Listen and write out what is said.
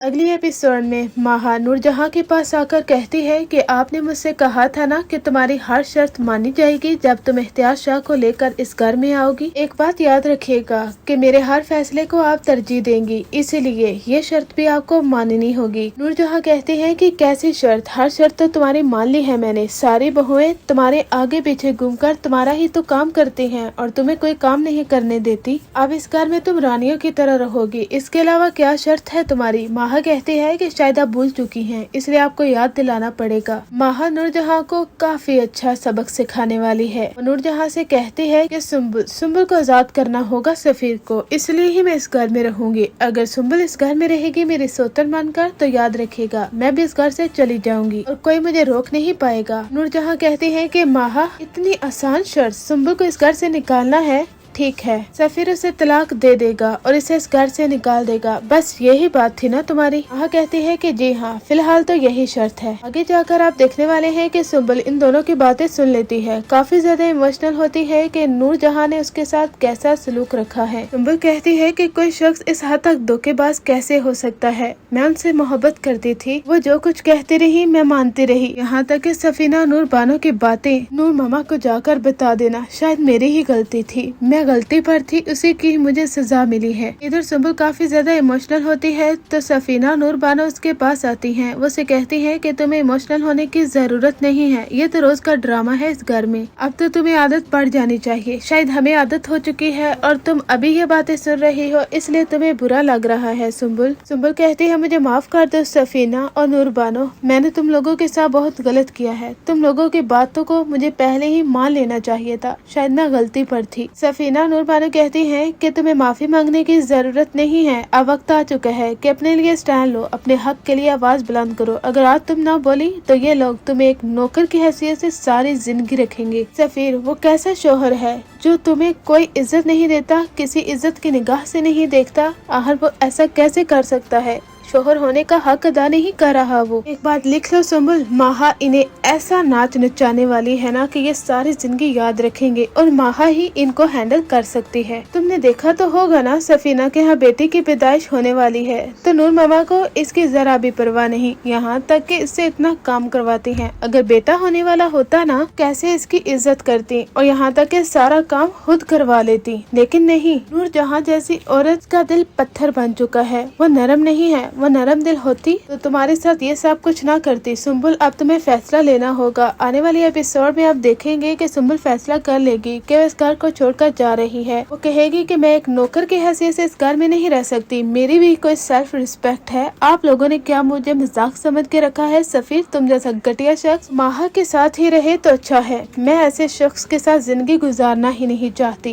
अगली एपिसोड में माहा नूरजहां के पास आकर कहती है कि आपने मुझसे कहा था ना कि तुम्हारी हर शर्त मानी जाएगी जब तुम इम्तियाज शाह को लेकर इस घर में आओगी। एक बात याद रखिएगा कि मेरे हर फैसले को आप तरजीह देंगी, इसीलिए ये शर्त भी आपको माननी होगी। नूरजहां कहती है कि कैसी शर्त? हर शर्त तो तुम्हारी मान ली है मैंने। सारी बहुएं तुम्हारे आगे पीछे घूमकर तुम्हारा ही तो काम करती हैं और तुम्हें कोई काम नहीं करने देती। अब इस घर में तुम रानियों की तरह रहोगी, इसके अलावा क्या शर्त है तुम्हारी? माहा कहती है कि शायद आप भूल चुकी हैं, इसलिए आपको याद दिलाना पड़ेगा। माहा नूरजहां को काफी अच्छा सबक सिखाने वाली है। नूरजहां से कहती है कि सुम्बुल को आजाद करना होगा सफीर को, इसलिए ही मैं इस घर में रहूंगी। अगर सुम्बुल इस घर में रहेगी मेरी सोतन मानकर, तो याद रखिएगा मैं भी इस घर से चली जाऊंगी और कोई मुझे रोक नहीं पाएगा। नूरजहां कहती है कि माहा, इतनी आसान शर्त सुम्बुल को इस घर से निकालना है? ठीक है, सफीर उसे तलाक दे देगा और इसे इस घर से निकाल देगा, बस यही बात थी ना तुम्हारी? माहा कहती है कि जी हाँ, फिलहाल तो यही शर्त है। आगे जाकर आप देखने वाले हैं कि सुम्बुल इन दोनों की बातें सुन लेती है। काफी ज्यादा इमोशनल होती है कि नूरजहां ने उसके साथ कैसा सलूक रखा है। सुम्बुल कहती है कि कोई शख्स इस हद तक धोखेबाज कैसे हो सकता है? मैं उनसे मोहब्बत करती थी, वो जो कुछ कहती रही मैं मानती रही, यहाँ तक कि सफीना नूर बानो की बातें नूर मामा को जाकर बता देना शायद मेरी ही गलती थी, मैं गलती पर थी, उसी की मुझे सजा मिली है। इधर सुम्बुल काफी ज्यादा इमोशनल होती है तो सफीना नूर बानो उसके पास आती हैं। वो उसे कहती है कि तुम्हें इमोशनल होने की जरूरत नहीं है, ये तो रोज का ड्रामा है इस घर में, अब तो तुम्हें आदत पड़ जानी चाहिए। शायद हमें आदत हो चुकी है और तुम अभी ये बातें सुन रही हो, इसलिए तुम्हें बुरा लग रहा है। सुम्बुल कहती है मुझे माफ कर दो सफीना और नूर बानो, मैंने तुम लोगों के साथ बहुत गलत किया है। तुम लोगों की बातों को मुझे पहले ही मान लेना चाहिए था, शायद मैं गलती पर थी। सफीना नूर बानो कहती है कि तुम्हें माफी मांगने की जरूरत नहीं है, अब वक्त आ चुका है कि अपने लिए स्टैंड लो, अपने हक के लिए आवाज बुलंद करो। अगर आज तुम ना बोली तो ये लोग तुम्हें एक नौकर की हैसियत से सारी जिंदगी रखेंगे। सफीर, वो कैसा शोहर है जो तुम्हें कोई इज्जत नहीं देता, किसी इज्जत की निगाह से नहीं देखता? आखिर वो ऐसा कैसे कर सकता है? शोहर होने का हक अदा नहीं कर रहा वो। एक बात लिख लो सुम्बुल, माहा इन्हें ऐसा नाच नचाने वाली है ना कि ये सारी जिंदगी याद रखेंगे और माहा ही इनको हैंडल कर सकती है। तुमने देखा तो होगा ना, सफीना के यहाँ बेटी की पैदाइश होने वाली है तो नूर मामा को इसकी जरा भी परवाह नहीं, यहाँ तक कि इससे इतना काम करवाती हैं। अगर बेटा होने वाला होता ना, कैसे इसकी इज्जत करती और यहाँ तक कि सारा काम खुद करवा लेती, लेकिन नहीं। नूरजहां जैसी औरत का दिल पत्थर बन चुका है, वो नरम नहीं है। वो नरम दिल होती तो तुम्हारे साथ ये सब कुछ ना करती। सुम्बुल, अब तुम्हें फैसला लेना होगा। आने वाली एपिसोड में आप देखेंगे कि सुम्बुल फैसला कर लेगी कि वो इस घर को छोड़कर जा रही है। वो कहेगी कि मैं एक नौकर की हैसियत से इस घर में नहीं रह सकती, मेरी भी कोई सेल्फ रिस्पेक्ट है। आप लोगों ने क्या मुझे मजाक समझ के रखा है? सफीर, तुम जैसा घटिया शख्स माहा के साथ ही रहे तो अच्छा है, मैं ऐसे शख्स के साथ जिंदगी गुजारना ही नहीं चाहती।